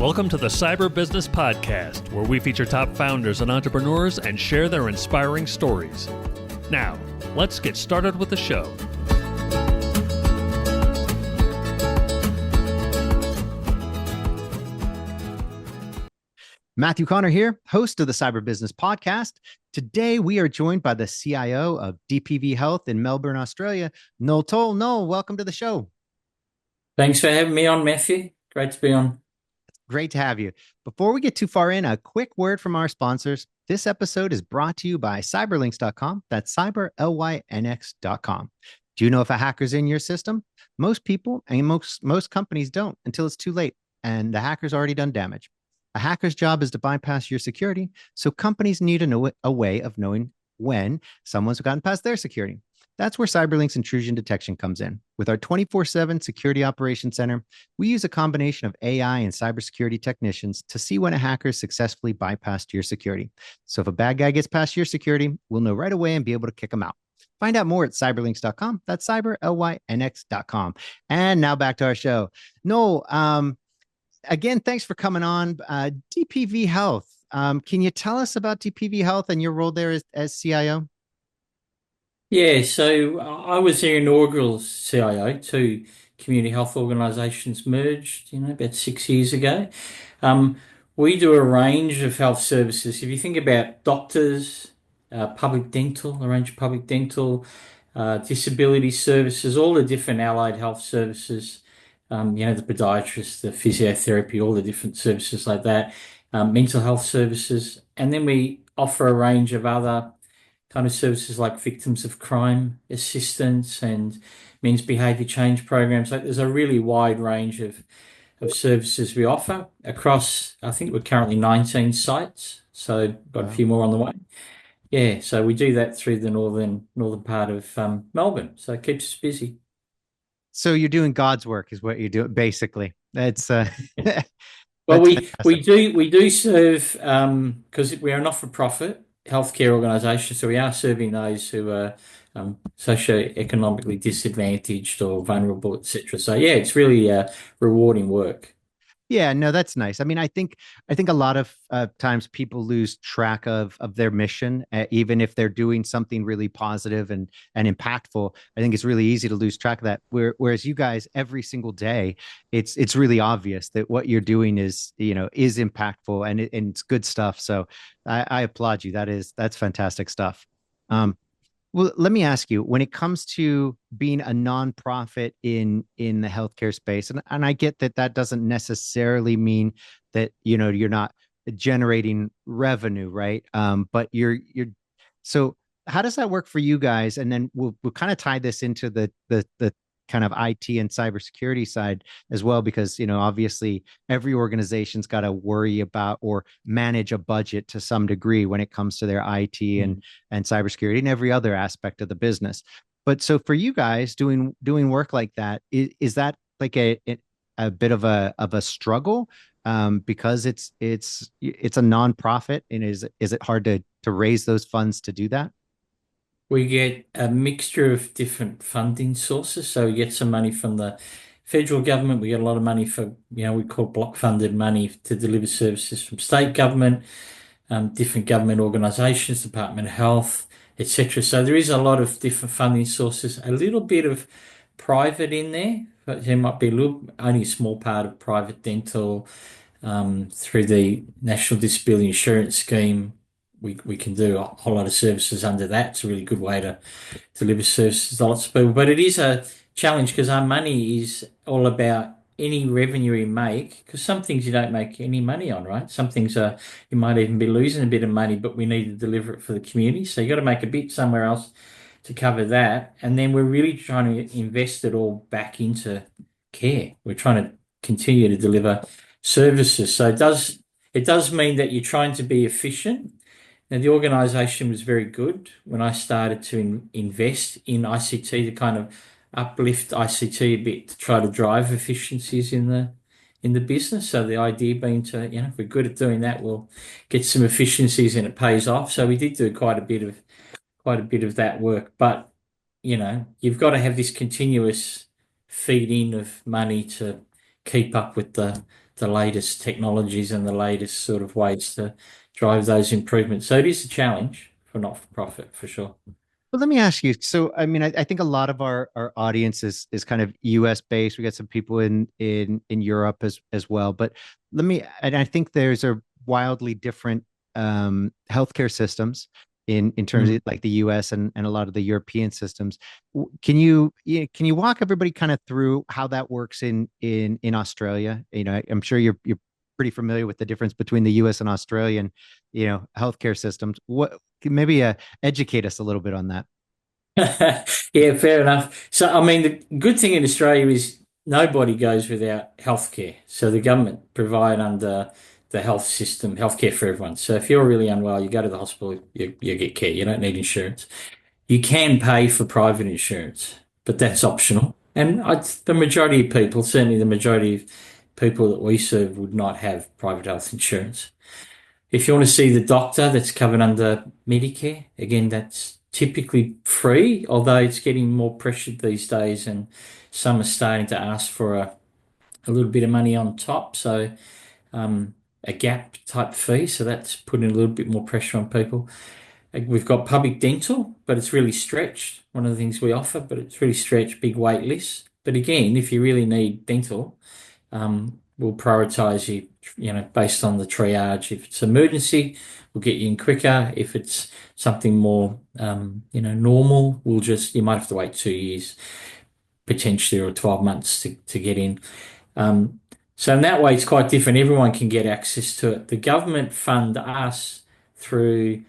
Welcome to the Cyber Business Podcast, where we feature top founders and entrepreneurs and share their inspiring stories. Now, let's get started with the show. Matthew Connor here, host of the Cyber Business Podcast. Today, we are joined by the CIO of DPV Health in Melbourne, Australia, Noel Toal. Noel, welcome to the show. Thanks for having me on, Matthew. Great to be on. Great to have you. Before we get too far in, a quick word from our sponsors. This episode is brought to you by cyberlinks.com. That's cyberlynx.com. Do you know if a hacker's in your system? Most people and most companies don't until it's too late and the hacker's already done damage. A hacker's job is to bypass your security, so companies need to know a way of knowing when someone's gotten past their security. That's where CyberLink's intrusion detection comes in. With our 24/7 Security Operations Center, we use a combination of AI and cybersecurity technicians to see when a hacker successfully bypassed your security. So if a bad guy gets past your security, we'll know right away and be able to kick them out. Find out more at cyberlinks.com. That's cyberlynx.com. And now back to our show. No, again, thanks for coming on. DPV Health. Can you tell us about DPV Health and your role there as CIO? Yeah, so I was their inaugural CIO. Two community health organisations merged, about 6 years ago. We do a range of health services. If you think about doctors, public dental, a range of public dental, disability services, all the different allied health services, the podiatrist, the physiotherapy, all the different services like that, mental health services. And then we offer a range of other kind of services like victims of crime assistance and men's behaviour change programs. Like there's a really wide range of services we offer across, I think we're currently 19 sites, so got a few more on the way. Yeah, so we do that through the northern part of Melbourne, so it keeps us busy. So you're doing God's work is what you do, basically. That's well, that's we do serve because we are a not-for-profit healthcare organisation, so we are serving those who are socioeconomically disadvantaged or vulnerable, etc. So yeah, it's really rewarding work. Yeah, no, that's nice. I mean, I think a lot of times people lose track of their mission, even if they're doing something really positive and impactful. I think it's really easy to lose track of that. Whereas you guys, every single day, it's really obvious that what you're doing is impactful and it's good stuff. So I applaud you. That's fantastic stuff. Well, let me ask you, when it comes to being a nonprofit in the healthcare space, and I get that doesn't necessarily mean that, you're not generating revenue, right? But you're so how does that work for you guys? And then we'll kind of tie this into the kind of IT and cybersecurity side as well, because, obviously every organization's got to worry about or manage a budget to some degree when it comes to their IT and cybersecurity and every other aspect of the business. But so for you guys doing work like that, is that like a bit of a struggle because it's a nonprofit, and is it hard to raise those funds to do that? We get a mixture of different funding sources. So we get some money from the federal government. We get a lot of money for, we call block funded money to deliver services from state government, different government organisations, Department of Health, etc. So there is a lot of different funding sources, a little bit of private in there, but there might be only a small part of private dental through the National Disability Insurance Scheme. We can do a whole lot of services under that. It's a really good way to deliver services to lots of people. But it is a challenge because our money is all about any revenue we make, because some things you don't make any money on, right? Some things you might even be losing a bit of money, but we need to deliver it for the community. So you got to make a bit somewhere else to cover that. And then we're really trying to invest it all back into care. We're trying to continue to deliver services. So it does mean that you're trying to be efficient. Now, the organisation was very good when I started to invest in ICT to kind of uplift ICT a bit to try to drive efficiencies in the business. So the idea being to, if we're good at doing that, we'll get some efficiencies and it pays off. So we did do quite a bit of that work. But, you've got to have this continuous feed in of money to keep up with the the latest technologies and the latest sort of ways to drive those improvements. So it is a challenge for not-for-profit for sure. But let me ask you. So, I mean, I think a lot of our audience is kind of US based. We got some people in Europe as well. But and I think there's a wildly different healthcare systems in terms of like the US and a lot of the European systems. Can you walk everybody kind of through how that works in Australia? You know, I'm sure you're pretty familiar with the difference between the US and Australian, healthcare systems. What maybe educate us a little bit on that. Yeah, fair enough. So, I mean, the good thing in Australia is nobody goes without healthcare. So the government provide under the health system, healthcare for everyone. So if you're really unwell, you go to the hospital, you get care. You don't need insurance. You can pay for private insurance, but that's optional. And the majority of people, certainly the majority of people that we serve, would not have private health insurance. If you want to see the doctor, that's covered under Medicare. Again, that's typically free, although it's getting more pressured these days, and some are starting to ask for a little bit of money on top. So a gap type fee. So that's putting a little bit more pressure on people. We've got public dental, but it's really stretched. One of the things we offer, but it's really stretched, big wait lists. But again, if you really need dental, we'll prioritise you, based on the triage. If it's emergency, we'll get you in quicker. If it's something more, normal, you might have to wait 2 years potentially, or 12 months to get in. So in that way, it's quite different. Everyone can get access to it. The government fund us through,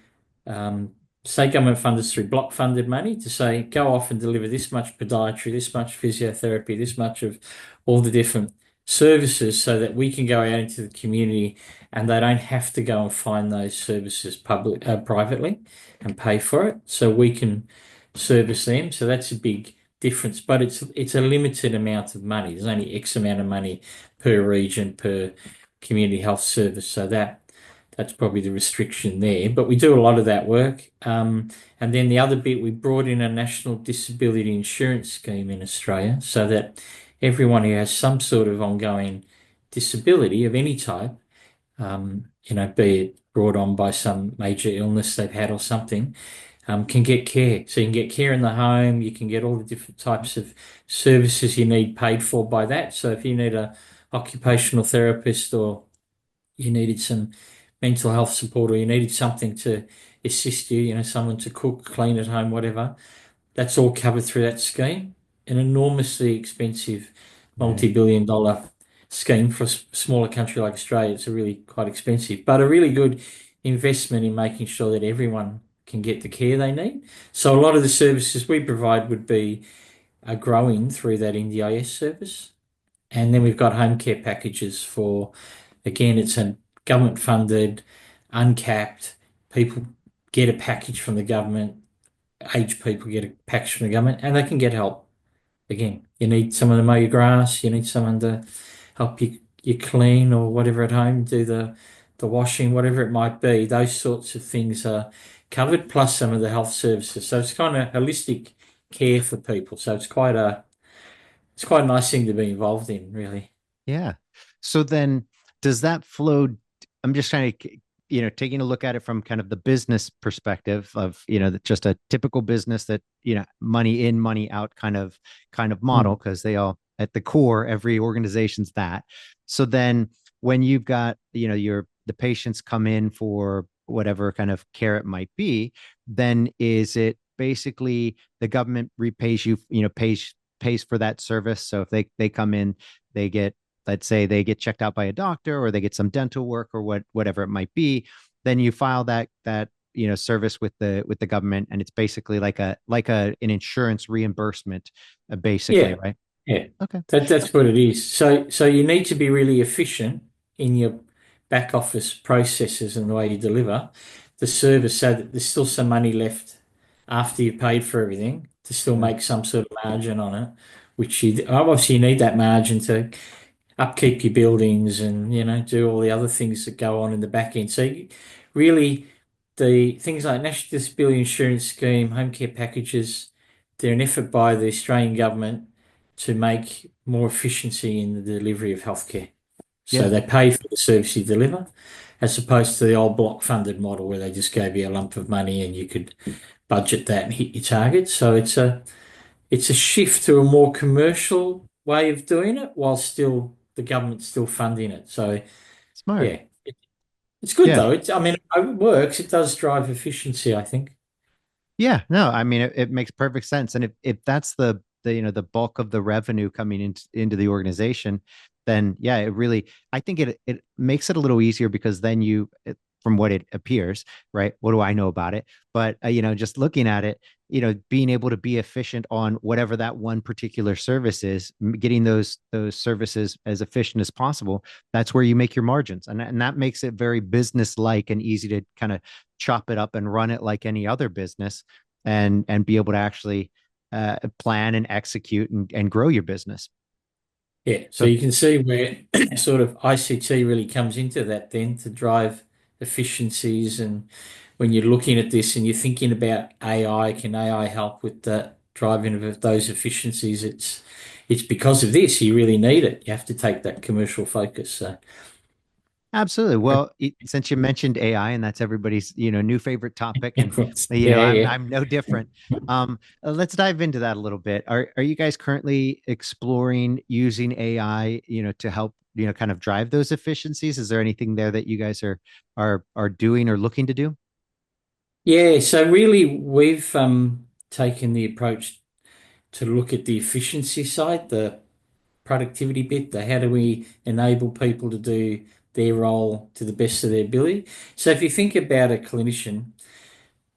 state government fund us through block funded money to say, go off and deliver this much podiatry, this much physiotherapy, this much of all the different services, so that we can go out into the community and they don't have to go and find those services privately and pay for it. So we can service them. So that's a big difference, but it's a limited amount of money. There's only X amount of money per region, per community health service. So that's probably the restriction there. But we do a lot of that work. And then the other bit, we brought in a national disability insurance scheme in Australia, so that everyone who has some sort of ongoing disability of any type, be it brought on by some major illness they've had or something, can get care. So you can get care in the home, you can get all the different types of services you need paid for by that. So if you need a occupational therapist, or you needed some mental health support, or you needed something to assist you, someone to cook, clean at home, whatever, that's all covered through that scheme. An enormously expensive multi-billion dollar scheme for a smaller country like Australia. It's a really quite expensive, but a really good investment in making sure that everyone can get the care they need. So a lot of the services we provide would be growing through that NDIS service. And then we've got home care packages for, again, it's a government funded, uncapped. People get a package from the government, aged people get a package from the government, and they can get help. Again, you need someone to mow your grass, you need someone to help you clean or whatever at home, do the washing, whatever it might be. Those sorts of things are covered, plus some of the health services. So it's kind of holistic care for people. So it's quite a nice thing to be involved in, really. Yeah. So then does that flow? I'm just trying to, taking a look at it from kind of the business perspective of, just a typical business that, money in, money out kind of model, because they all at the core, every organization's that. So then when you've got, the patients come in for whatever kind of care it might be, then is it basically the government repays you, pays for that service? So if they come in, they get, let's say they get checked out by a doctor, or they get some dental work, or whatever it might be, then you file that service with the government, and it's basically like an insurance reimbursement, basically, Yeah. right? Yeah. Okay. That's what it is. So you need to be really efficient in your back office processes and the way you deliver the service, so that there's still some money left after you've paid for everything to still make some sort of margin on it, which you need that margin to upkeep your buildings and, do all the other things that go on in the back end. So really, the things like National Disability Insurance Scheme, home care packages, they're an effort by the Australian government to make more efficiency in the delivery of healthcare. So Yeah, they pay for the service you deliver, as opposed to the old block funded model where they just gave you a lump of money and you could budget that and hit your target. So it's a shift to a more commercial way of doing it while still the government's still funding it. So smart. yeah, it's good Yeah. though. I mean, it works. It does drive efficiency, I think. Yeah, no, I mean it makes perfect sense. And if that's the the bulk of the revenue coming into the organization, then yeah, it really I think it makes it a little easier because then from what it appears, right? What do I know about it? But just looking at it, being able to be efficient on whatever that one particular service is, getting those services as efficient as possible, that's where you make your margins. And that makes it very business like and easy to kind of chop it up and run it like any other business and be able to actually plan and execute and grow your business. Yeah, so So you can see where sort of ICT really comes into that then to drive efficiencies. And when you're looking at this and you're thinking about AI, can AI help with the driving of those efficiencies? It's because of this you really need it. You have to take that commercial focus. So absolutely. Well, since you mentioned AI and that's everybody's, new favorite topic, and yeah, I'm yeah. I'm no different. Let's dive into that a little bit. Are you guys currently exploring using AI, to help, kind of drive those efficiencies? Is there anything there that you guys are doing or looking to do? Yeah, so really we've taken the approach to look at the efficiency side, the productivity bit, the how do we enable people to do their role to the best of their ability. So if you think about a clinician,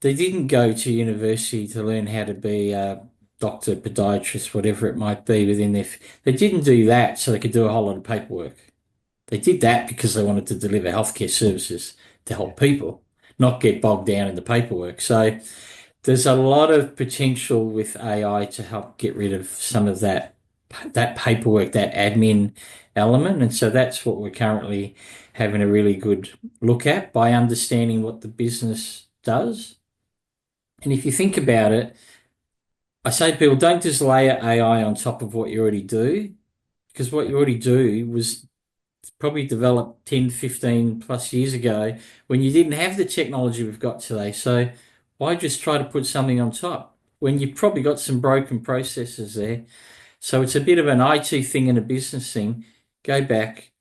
they didn't go to university to learn how to be a doctor, podiatrist, whatever it might be within they didn't do that so they could do a whole lot of paperwork. They did that because they wanted to deliver healthcare services to Yeah. help people, not get bogged down in the paperwork. So there's a lot of potential with AI to help get rid of some of that paperwork, that admin element. And so that's what we're currently having a really good look at by understanding what the business does. And if you think about it, I say to people, don't just layer AI on top of what you already do, because what you already do was probably developed 10, 15 plus years ago when you didn't have the technology we've got today. So why just try to put something on top when you've probably got some broken processes there? So it's a bit of an IT thing and a business thing. Go back,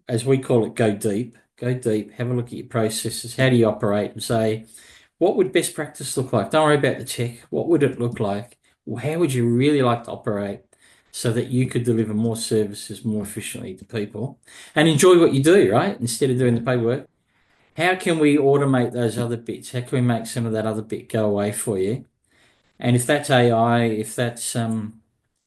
as we call it, go deep, have a look at your processes. How do you operate? And say, what would best practice look like? Don't worry about the tech. What would it look like? How would you really like to operate so that you could deliver more services more efficiently to people and enjoy what you do, right? Instead of doing Yeah. the paperwork. How can we automate those other bits? How can we make some of that other bit go away for you? And if that's AI, if that's the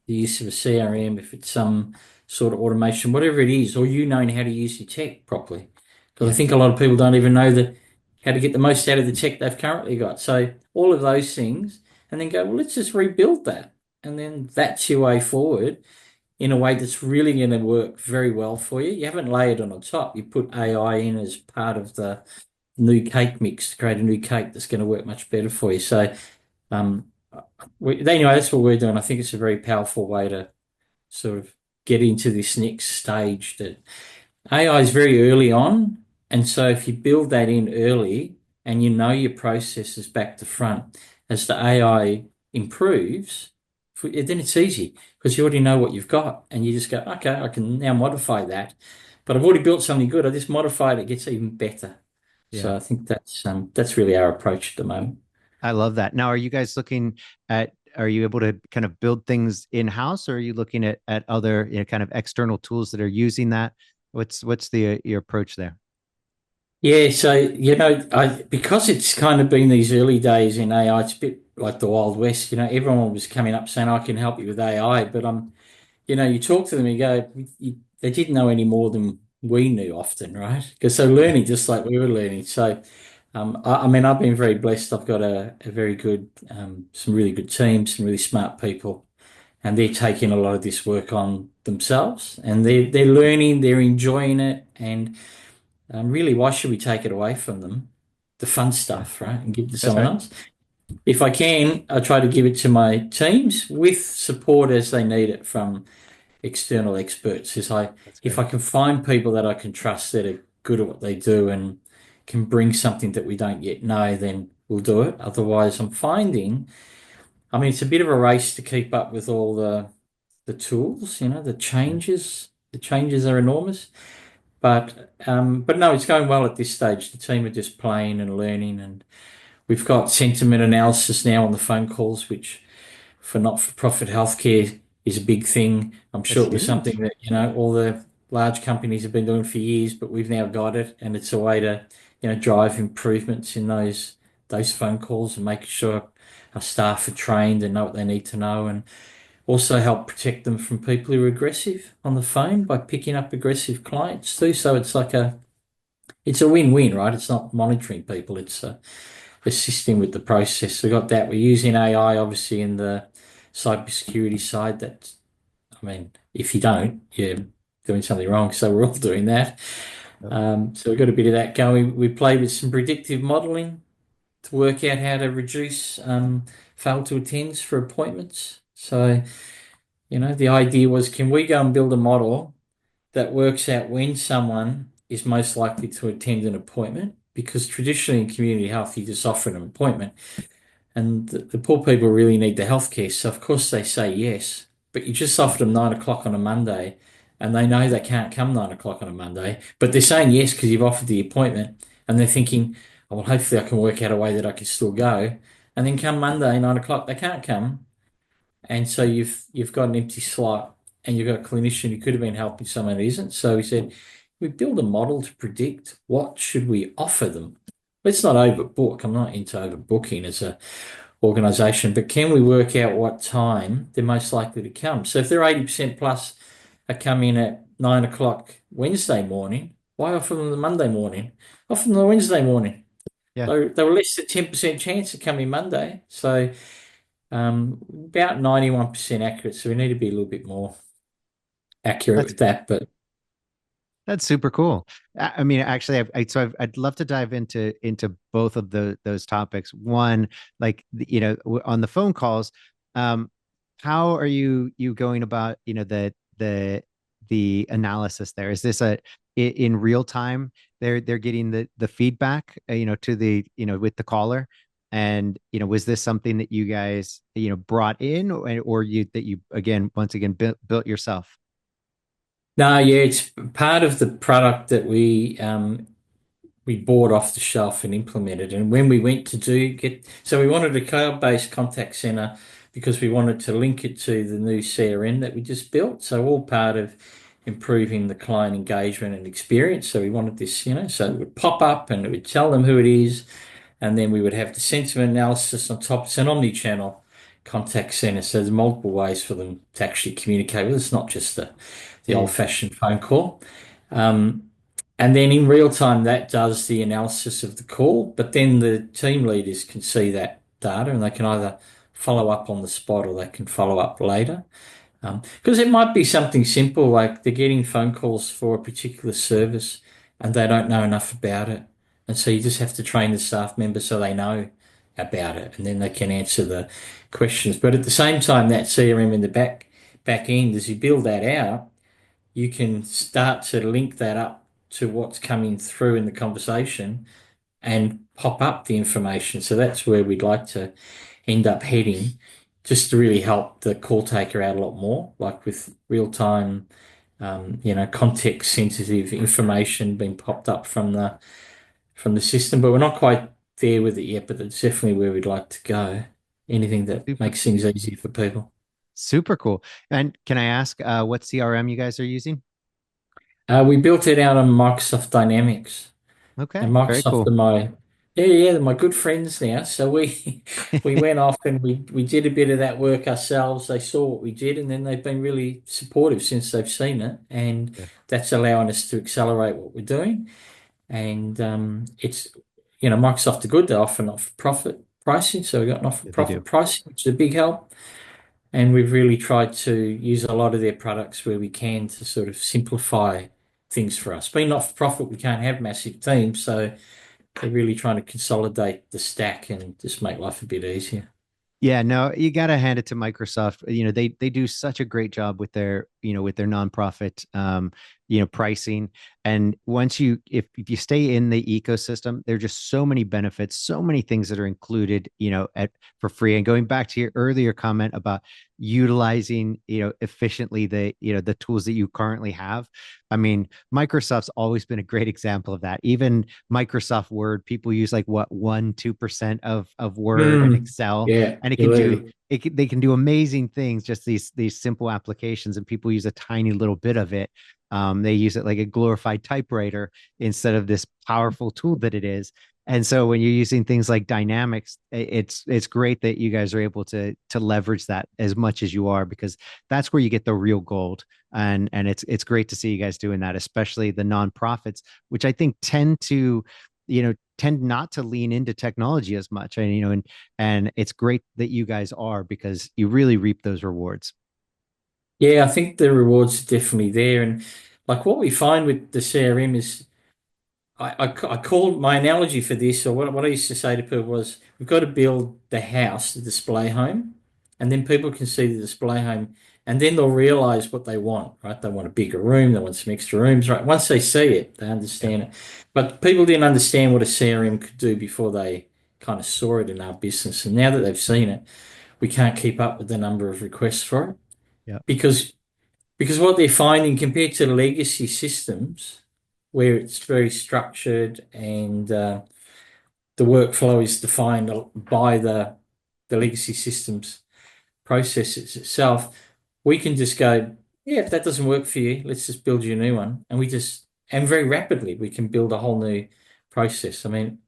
use of a CRM, if it's some sort of automation, whatever it is, or you knowing how to use your tech properly. Because I Yeah. think a lot of people don't even know how to get the most out of the tech they've currently got. So all of those things, and then go, well, let's just rebuild that. And then that's your way forward in a way that's really going to work very well for you. You haven't layered it on top. You put AI in as part of the new cake mix to create a new cake that's going to work much better for you. So um, anyway, that's what we're doing. I think it's a very powerful way to sort of get into this next stage that AI is very early on. And so if you build that in early and you know your processes back to front, as the AI improves, then it's easy because you already know what you've got and you just go, okay, I can now modify that. But I've already built something good. I just modify it, it gets even better. Yeah. So I think that's really our approach at the moment. I love that. Now, are you guys looking are you able to kind of build things in-house, or are you looking at other, kind of external tools that are using that? What's your approach there? Yeah, so because it's kind of been these early days in AI, it's a bit like the Wild West. Everyone was coming up saying, "I can help you with AI," but you talk to them and go, they didn't know any more than we knew often, right? Because they're Yeah. learning just like we were learning. So, I mean, I've been very blessed. I've got a very good, some really good teams, some really smart people, and they're taking a lot of this work on themselves, and they're learning, they're enjoying it, and really, why should we take it away from them? The fun Yeah. stuff, right? And give it to That's someone right. else. If I can, I try to give it to my teams with support as they need it from, external experts. That's If great. I can find people that I can trust that are good at what they do and can bring something that we don't yet know, then we'll do it. Otherwise, I mean, it's a bit of a race to keep up with all the tools, the Yeah. changes. The changes are enormous. But no, it's going well at this stage. The team are just playing and learning, and we've got sentiment analysis now on the phone calls, which for not-for-profit healthcare is a big thing. I'm That's sure it was huge. something that, all the large companies have been doing for years, but we've now got it, and it's a way to, drive improvements in those phone calls and making sure our staff are trained and know what they need to know, and also help protect them from people who are aggressive on the phone by picking up aggressive clients too. So it's a win-win, right? It's not monitoring people, it's assisting with the process. So we got that. We're using AI obviously in the cybersecurity side. I mean, if you don't, you're doing something wrong. So we're all doing that. Yep. So we've got a bit of that going. We play with some predictive modeling to work out how to reduce fail to attends for appointments. So, the idea was, can we go and build a model that works out when someone is most likely to attend an appointment? Because traditionally in community health, you just offer an appointment, and the poor people really need the healthcare. So of course they say yes, but you just offered them 9 o'clock on a Monday, and they know they can't come 9 o'clock on a Monday, but they're saying yes because you've offered the appointment, and they're thinking, oh, well, hopefully I can work out a way that I can still go. And then come Monday, 9 o'clock, they can't come, and so you've got an empty slot, and you've got a clinician who could have been helping someone who isn't. So we said, we build a model to predict what should we offer them. Let's not overbook. I'm not into overbooking as a organisation, but can we work out what time they're most likely to come? So if they're 80% plus are coming at 9 o'clock Wednesday morning, why offer them the Monday morning? Offer them the Wednesday morning. Yeah. They were less than 10% chance of coming Monday. So about 91% accurate. So we need to be a little bit more accurate That's with that. But That's super cool. I mean, actually, I'd love to dive into both of those topics. One, like on the phone calls, um, how are you going about the analysis there? Is this in real time? They're getting the feedback, to the with the caller, and was this something that you guys brought in, or you again once again built yourself? no, yeah, it's part of the product that we bought off the shelf and implemented. And when we went to so we wanted a cloud-based contact center because we wanted to link it to the new CRM that we just built. So all part of improving the client engagement and experience. So we wanted this, so it would pop up and it would tell them who it is. And then we would have the sentiment analysis on top. It's an omni-channel contact center. So there's multiple ways for them to actually communicate with us, not just the Yeah, yeah. old-fashioned phone call. Um, and then in real time, that does the analysis of the call, but then the team leaders can see that data and they can either follow up on the spot or they can follow up later. Because it might be something simple like they're getting phone calls for a particular service and they don't know enough about it. And so you just have to train the staff members so they know about it and then they can answer the questions. But at the same time, that CRM in the back end, as you build that out, you can start to link that up to what's coming through in the conversation and pop up the information. So that's where we'd like to end up heading, just to really help the call taker out a lot more, like with real time, context sensitive information being popped up from the system. But we're not quite there with it yet, but it's definitely where we'd like to go. Anything that Super, makes things easier for people. super cool. And can I ask what CRM you guys are using? We built it out on Microsoft Dynamics. And Okay, very Microsoft are cool. they're my good friends now. So we went off and we did a bit of that work ourselves. They saw what we did, and then they've been really supportive since they've seen it, and Yeah, that's allowing us to accelerate what we're doing. And it's Microsoft are good. They offer not-for-profit pricing, so we've got yeah, they not-for-profit do. pricing, which is a big help. And we've really tried to use a lot of their products where we can to sort of simplify things for us. Being not-for-profit, we can't have massive teams, so they're really trying to consolidate the stack and just make life a bit easier. Yeah, no, you got to hand it to Microsoft. They do such a great job with with their nonprofit, pricing. And once if you stay in the ecosystem, there are just so many benefits, so many things that are included, for free. And going back to your earlier comment about utilizing, efficiently the tools that you currently have. I mean, Microsoft's always been a great example of that. Even Microsoft Word, people use like what 1-2% of Word and Excel, Yeah, and absolutely. they can do amazing things, just these simple applications, and people use a tiny little bit of it. They use it like a glorified typewriter instead of this powerful tool that it is. And so when you're using things like Dynamics, it's great that you guys are able to leverage that as much as you are, because that's where you get the real gold. And it's great to see you guys doing that, especially the nonprofits, which I think tend not to lean into technology as much. And it's great that you guys are, because you really reap those rewards. Yeah, I think the rewards are definitely there. And like what we find with the CRM is I call my analogy for this, or what I used to say to people was, we've got to build the house, the display home, and then people can see the display home, and then they'll realize what they want, right? They want a bigger room, they want some extra rooms, right? Once they see it, they Yep. understand it. But people didn't understand what a CRM could do before they kind of saw it in our business. And now that they've seen it, we can't keep up with the number of requests for it Yep. because what they're finding compared to legacy systems, where it's very structured and the workflow is defined by the legacy systems processes itself, we can just go, yeah, if that doesn't work for you, let's just build you a new one. And very rapidly, we can build a whole new process. I mean,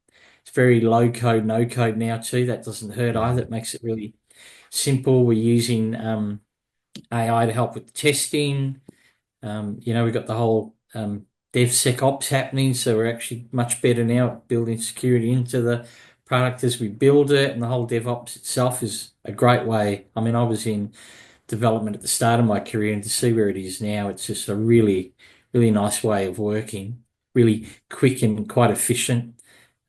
it's very low code, no code now too. That doesn't hurt Yeah. either. It makes it really simple. We're using AI to help with the testing. We've got the whole DevSecOps happening, so we're actually much better now at building security into the product as we build it, and the whole DevOps itself is a great way. I mean, I was in development at the start of my career, and to see where it is now, it's just a really, really nice way of working, really quick and quite efficient.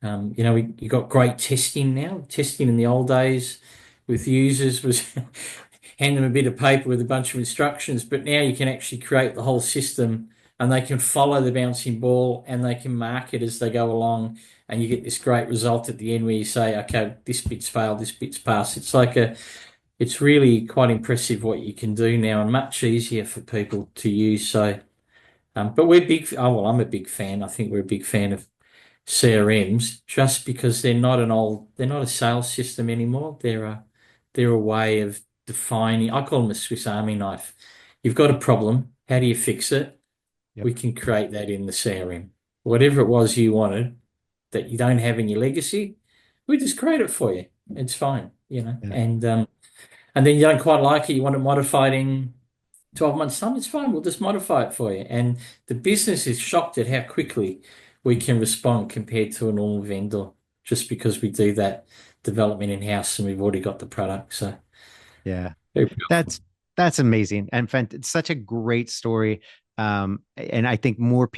You got great testing now. Testing in the old days with users was hand them a bit of paper with a bunch of instructions, but now you can actually create the whole system and they can follow the bouncing ball and they can mark it as they go along, and you get this great result at the end where you say, okay, this bit's failed, this bit's passed. It's really quite impressive what you can do now, and much easier for people to use. So, but we're big. Oh well, I'm a big fan. I think we're a big fan of CRMs just because they're not a sales system anymore. They're a way of defining. I call them a Swiss Army knife. You've got a problem. How do you fix it? Yep. We can create that in the CRM. Whatever it was you wanted that you don't have in your legacy, we just create it for you. It's fine, Yeah. And then you don't quite like it, you want it modified in 12 months' time, it's fine. We'll just modify it for you. And the business is shocked at how quickly we can respond compared to a normal vendor, just because we do that development in-house and we've already got the product. So Yeah. very powerful. That's amazing, and it's such a great story. And I think more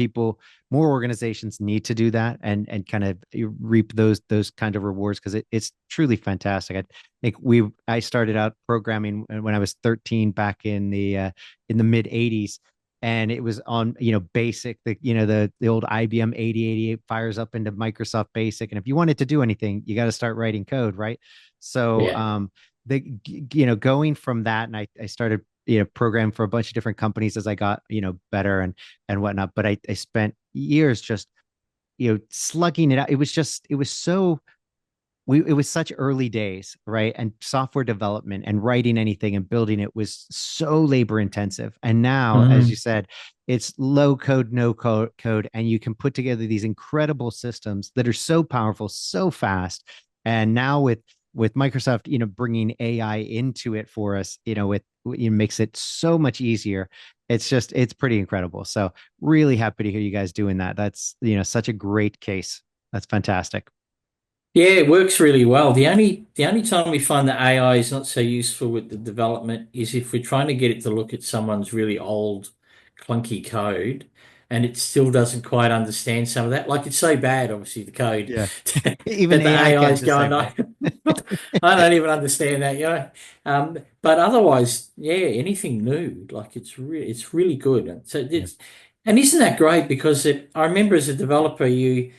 organizations need to do that, and kind of reap those kind of rewards, because it's truly fantastic. I think I started out programming when I was 13 back in the mid 80s, and it was on Basic, the old IBM 8088 fires up into Microsoft Basic, and if you wanted to do anything, you got to start writing code, right? So Yeah. going from that, and I started program for a bunch of different companies as I got better and whatnot. But I spent years just slugging it out. It was such early days, right? And software development and writing anything and building it was so labor intensive. And now, as you Mhm. said, it's low code, no code, and you can put together these incredible systems that are so powerful, so fast. And now with Microsoft, bringing AI into it for us, it makes it so much easier. It's pretty incredible. So really happy to hear you guys doing that. That's, such a great case. That's fantastic. Yeah, it works really well. The only time we find that AI is not so useful with the development is if we're trying to get it to look at someone's really old, clunky code, and it still doesn't quite understand some of that. Like it's so bad, obviously, the code Yeah. that Even the AI AI can't is going, decipher. I don't even understand that, you know. But otherwise, yeah, anything new, like it's really good. And so Yeah. and isn't that great? Because I remember as a developer, you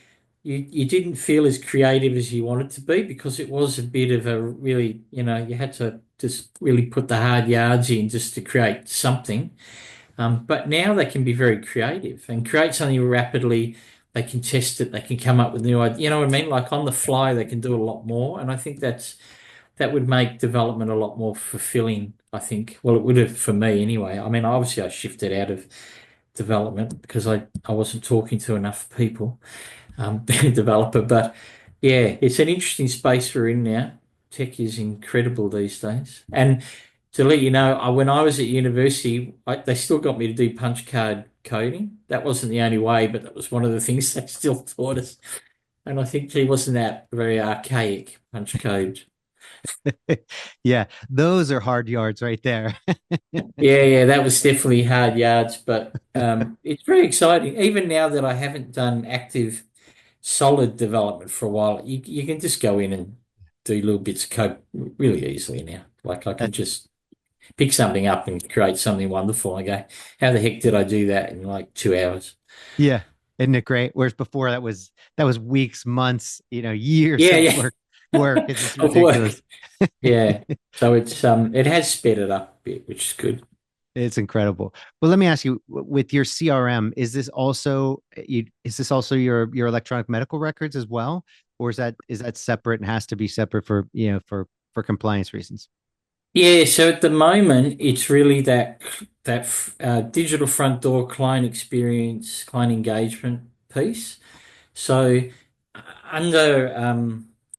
didn't feel as creative as you wanted to be because it was a bit of a really, you know, you had to just really put the hard yards in just to create something. But now they can be very creative and create something rapidly. They can test it. They can come up with new ideas. You know what I mean? Like on the fly, they can do a lot more. And I think that would make development a lot more fulfilling, I think. Well, it would have for me anyway. I mean, obviously I shifted out of development because I wasn't talking to enough people, being a developer. But yeah, it's an interesting space we're in now. Tech is incredible these days. And to let you know, when I was at university, they still got me to do punch card coding. That wasn't the only way, but that was one of the things they still taught us. And I think he wasn't that very archaic punch code. Yeah, those are hard yards right there. Yeah, that was definitely hard yards, but it's very exciting. Even now that I haven't done active solid development for a while, you can just go in and do little bits of code really easily now. Like I can That, just pick something up and create something wonderful. I go, how the heck did I do that in like 2 hours? yeah, isn't it great? Whereas before that was weeks, months, years Yeah, of yeah, work. It's just of work. ridiculous. Yeah. So it has sped it up a bit, which is good. It's incredible. Well, let me ask you, with your CRM, is this also your electronic medical records as well, or is that separate and has to be separate for compliance reasons? Yeah, so at the moment, it's really that digital front door client experience, client engagement piece. So under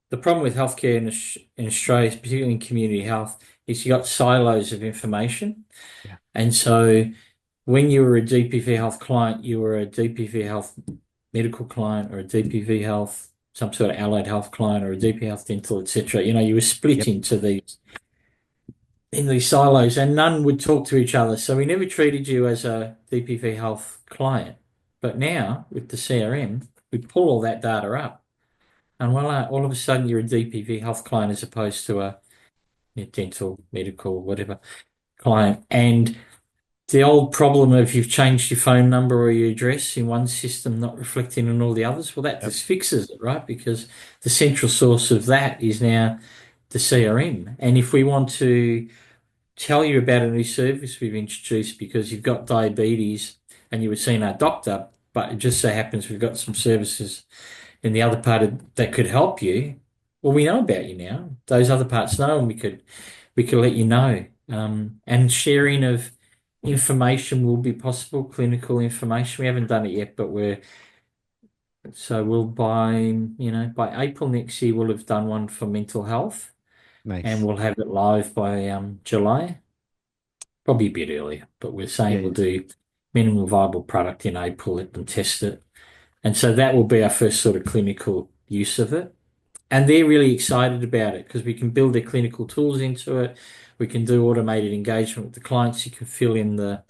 the problem with healthcare in Australia, particularly in community health, is you got silos of information. Yeah. And so when you were a DPV Health client, you were a DPV Health medical client or a DPV Health, some sort of allied health client or a DP Health dental, etc. You know, you were split Yep. into these silos and none would talk to each other. So we never treated you as a DPV Health client. But now with the CRM, we pull all that data up. And well, all of a sudden you're a DPV Health client as opposed to a dental, medical, whatever client. And the old problem of you've changed your phone number or your address in one system, not reflecting on all the others, well, that Yep. just fixes it, right? Because the central source of that is now the CRM. And if we want to tell you about a new service we've introduced because you've got diabetes and you were seeing our doctor, but it just so happens we've got some services in the other part that could help you. Well, we know about you now. Those other parts know, and we could let you know. And sharing of information will be possible, clinical information. We haven't done it yet, but we'll by April next year we'll have done one for mental health, and Nice. we'll have it live by July. Probably a bit earlier, but we're Yeah, saying we'll yeah. do minimum viable product in April and test it. And so that will be our first sort of clinical use of it. And they're really excited about it because we can build their clinical tools into it. We can do automated engagement with the clients. You can fill in the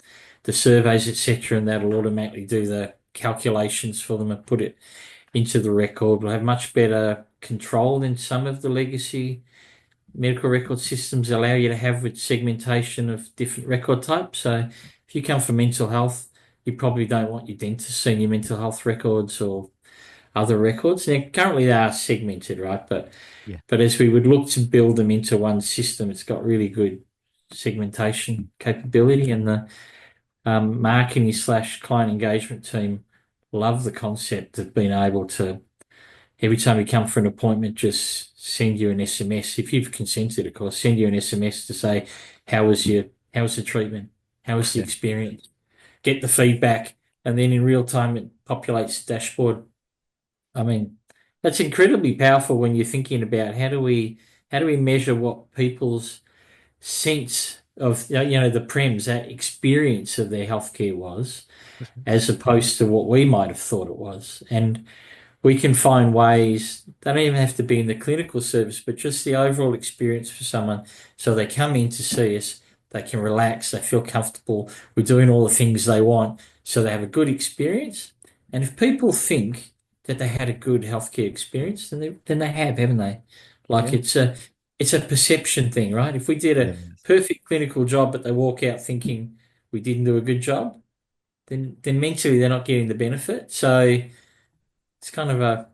surveys, etc., and that'll automatically do the calculations for them and put it into the record. We'll have much better control than some of the legacy medical record systems allow you to have with segmentation of different record types. So if you come from mental health, you probably don't want your dentist seeing your mental health records or other records. Now, currently they are segmented, right? Yeah. But as we would look to build them into one system, it's got really good segmentation capability, and the marketing slash client engagement team love the concept of being able to every time you come for an appointment, just send you an SMS. If you've consented, of course, send you an SMS to say, how was the treatment? How was the Yeah. experience? Get the feedback. And then in real time, it populates the dashboard. I mean, that's incredibly powerful when you're thinking about how do we measure what people's sense of, the prems, that experience of their healthcare was, That's right. as opposed to what we might have thought it was. And we can find ways, they don't even have to be in the clinical service, but just the overall experience for someone. So they come in to see us, they can relax, they feel comfortable, we're doing all the things they want, so they have a good experience. And if people think that they had a good healthcare experience, then they have, haven't they? Like Yeah. it's a perception thing, right? If we did It a is. perfect clinical job, but they walk out thinking we didn't do a good job, then mentally they're not getting the benefit. So it's kind of a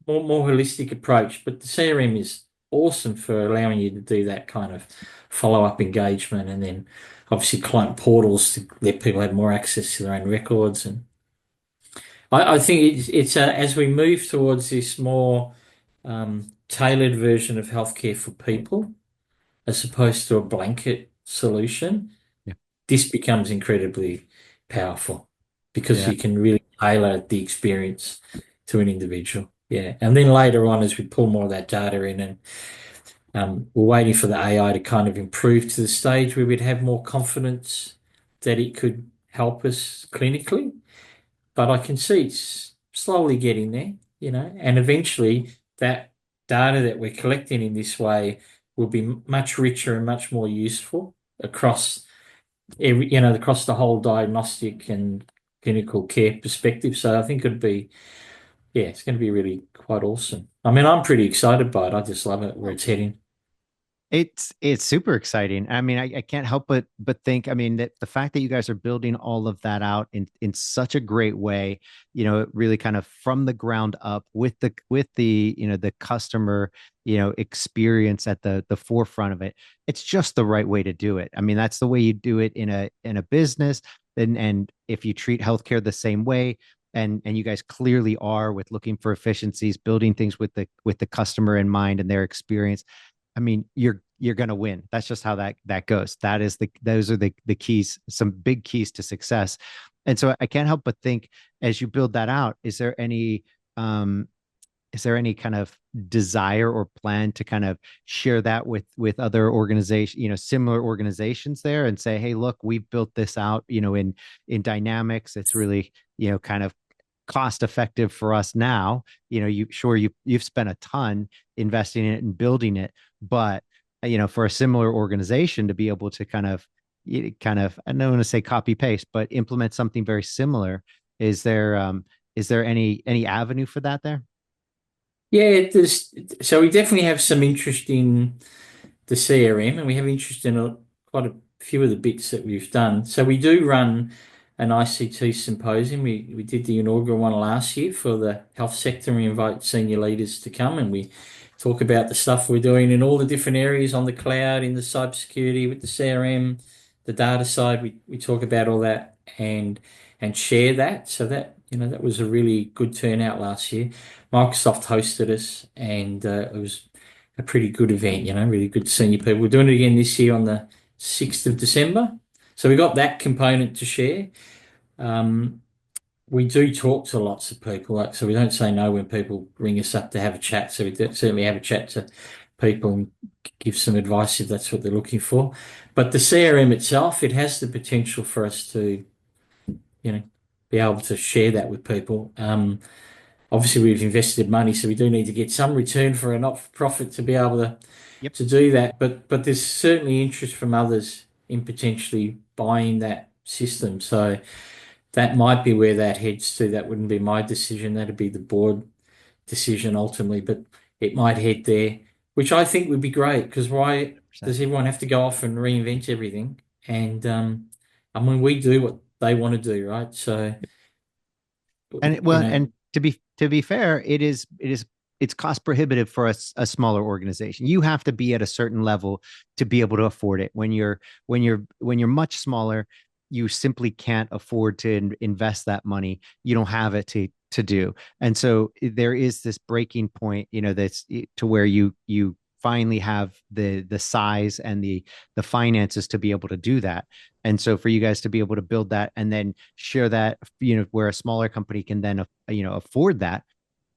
more holistic approach. But the CRM is awesome for allowing you to do that kind of follow-up engagement, and then obviously client portals to let people have more access to their own records. And I think it's as we move towards this more tailored version of healthcare for people, as opposed to a blanket solution, Yeah. this becomes incredibly powerful because Yeah. you can really tailor the experience to an individual. Yeah. And then later on, as we pull more of that data in, and we're waiting for the AI to kind of improve to the stage where we'd have more confidence that it could help us clinically. But I can see it's slowly getting there, and eventually that data that we're collecting in this way will be much richer and much more useful across across the whole diagnostic and clinical care perspective. So I think it's going to be really quite awesome. I mean, I'm pretty excited by it. I just love it where it's heading. It's super exciting. I mean, I can't help but think, I mean, that the fact that you guys are building all of that out in such a great way, really kind of from the ground up with the, the customer, experience at the forefront of it. It's just the right way to do it. I mean, that's the way you do it in a business. And if you treat healthcare the same way, and you guys clearly are with looking for efficiencies, building things with the customer in mind and their experience. I mean, you're going to win. That's just how that goes. Those are the keys, some big keys to success. And so I can't help but think, as you build that out, um is there any kind of desire or plan to kind of share that with other organizations, similar organizations there, and say, hey, look, we've built this out, in Dynamics. It's really, kind of cost effective for us now. You've spent a ton investing in it and building it, but for a similar organization to be able to I don't want to say copy paste, but implement something very similar. Is there any avenue for that there? Yeah, so we definitely have some interest in the CRM, and we have interest in quite a few of the bits that we've done. So we do run an ICT symposium. We did the inaugural one last year for the health sector. We invite senior leaders to come, and we talk about the stuff we're doing in all the different areas on the cloud, in the cybersecurity with the CRM, the data side. We talk about all that and share that. So that was a really good turnout last year. Microsoft hosted us, and it was a pretty good event, really good senior people. We're doing it again this year on the 6th of December. So we got that component to share. Um, we do talk to lots of people, so we don't say no when people ring us up to have a chat. So we certainly have a chat to people and give some advice if that's what they're looking for. But the CRM itself, it has the potential for us to, be able to share that with people. Obviously, we've invested money, so we do need to get some return for a not-for-profit to be able to Yep. to do that. But there's certainly interest from others in potentially buying that system. So that might be where that heads to. That wouldn't be my decision. That'd be the board decision ultimately. But it might head there, which I think would be great, because why 100%. does everyone have to go off and reinvent everything? And I mean, we do what they want to do, right? So, And to be fair, it's cost prohibitive for a smaller organization. You have to be at a certain level to be able to afford it. When you're much smaller, you simply can't afford to invest that money. You don't have it to do. And so there is this breaking point, that's to where you finally have the size and the finances to be able to do that. And so for you guys to be able to build that and then share that, where a smaller company can then afford that,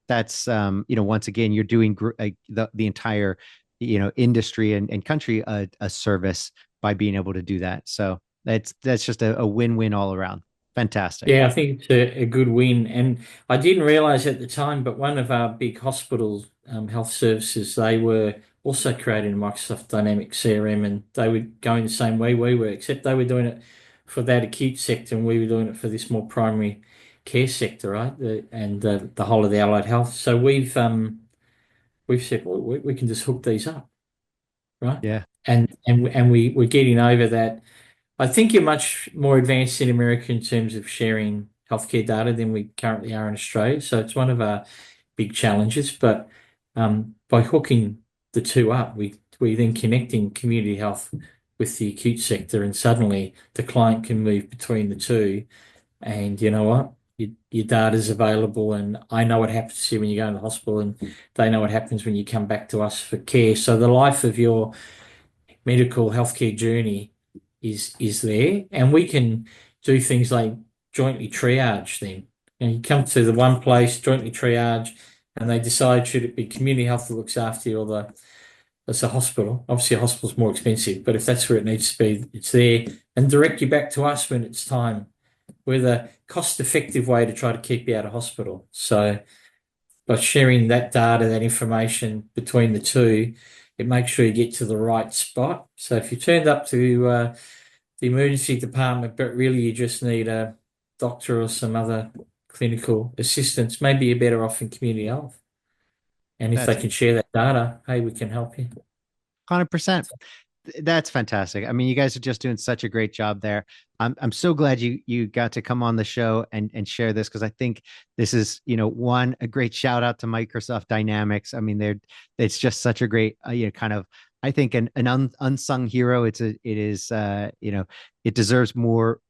that's once again, you're doing the entire industry and country a service by being able to do that. So that's just a win-win all around. Fantastic. yeah, I think it's a good win. And I didn't realize at the time, but one of our big hospital health services, they were also creating a Microsoft Dynamics CRM, and they were going the same way we were, except they were doing it for that acute sector, and we were doing it for this more primary care sector, right? And the whole of the allied health. So we've said, well, we can just hook these up, right? Yeah. And we're getting over that. I think you're much more advanced in America in terms of sharing healthcare data than we currently are in Australia. So it's one of our big challenges. But by hooking the two up, we then connecting community health with the acute sector, and suddenly the client can move between the two. And you know what? Your data is available, and I know what happens to you when you go in the hospital, and they know what happens when you come back to us for care. So the life of your medical healthcare journey is there, and we can do things like jointly triage then. And you come to the one place, jointly triage, and they decide should it be community health that looks after you or that's a hospital. Obviously, a hospital's more expensive, but if that's where it needs to be, it's there, and direct you back to us when it's time. We're the cost-effective way to try to keep you out of hospital. So by sharing that data, that information between the two, it makes sure you get to the right spot. So if you turned up to the emergency department, but really you just need a doctor or some other clinical assistance, maybe you're better off in community health. And if they can share that data, hey, we can help you. 100%. That's fantastic. I mean, you guys are just doing such a great job there. I'm so glad you got to come on the show and share this, because I think this is, a great shout out to Microsoft Dynamics. I mean, it's just such a great, kind of, I think an unsung hero. It deserves more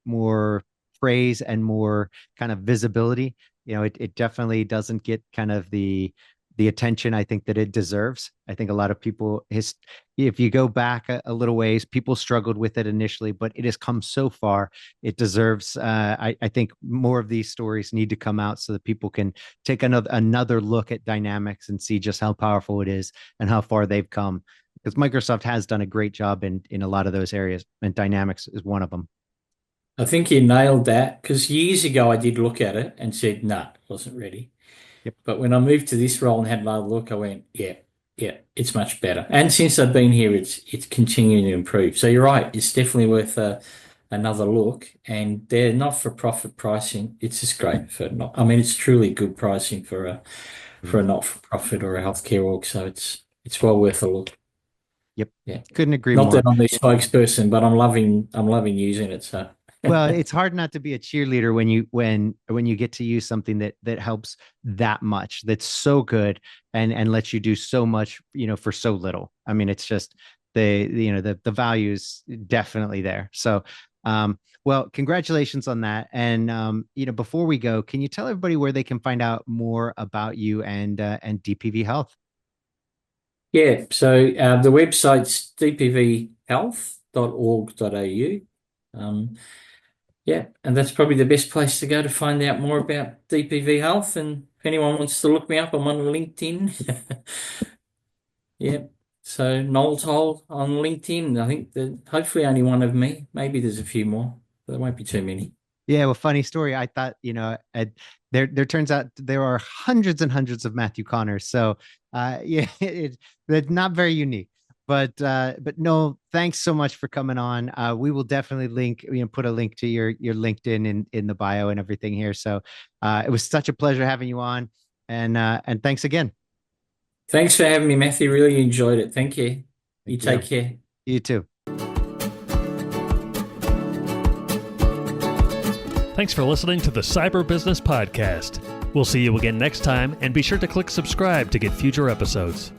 praise and more kind of visibility. It definitely doesn't get kind of the attention I think that it deserves. I think a lot of people, if you go back a little ways, people struggled with it initially, but it has come so far. It deserves, I think more of these stories need to come out so that people can take another look at Dynamics and see just how powerful it is and how far they've come. Because Microsoft has done a great job in a lot of those areas, and Dynamics is one of them. I think you nailed that, because years ago I did look at it and said, nah, wasn't ready. Yep. But when I moved to this role and had another look, I went, yeah, it's much better. And since I've been here, it's continuing to improve. So you're right, it's definitely worth another look. And they're not-for-profit pricing. It's just great it's truly good pricing for a not-for-profit or a healthcare org. So it's well worth a look. Yep. Yeah. Couldn't agree more. Not that I'm the spokesperson, but I'm loving using it. So. Well, it's hard not to be a cheerleader when you get to use something that helps that much, that's so good and lets you do so much, for so little. I mean, it's just the value is definitely there. So, well, congratulations on that. And before we go, can you tell everybody where they can find out more about you and DPV Health? Yeah, so the website's dpvhealth.org.au. Yeah, and that's probably the best place to go to find out more about DPV Health. And if anyone wants to look me up, I'm on LinkedIn. Yeah, so Noel Toal on LinkedIn. I think that hopefully only one of me. Maybe there's a few more, but there won't be too many. Yeah, well, funny story. I thought, there turns out there are hundreds and hundreds of Matthew Connors. So, it's not very unique. But no, thanks so much for coming on. We will definitely put a link to your LinkedIn in the bio and everything here. So, it was such a pleasure having you on, and thanks again. Thanks for having me, Matthew. Really enjoyed it. Thank you. You take care. You too. Thanks for listening to the Cyber Business Podcast. We'll see you again next time, and be sure to click subscribe to get future episodes.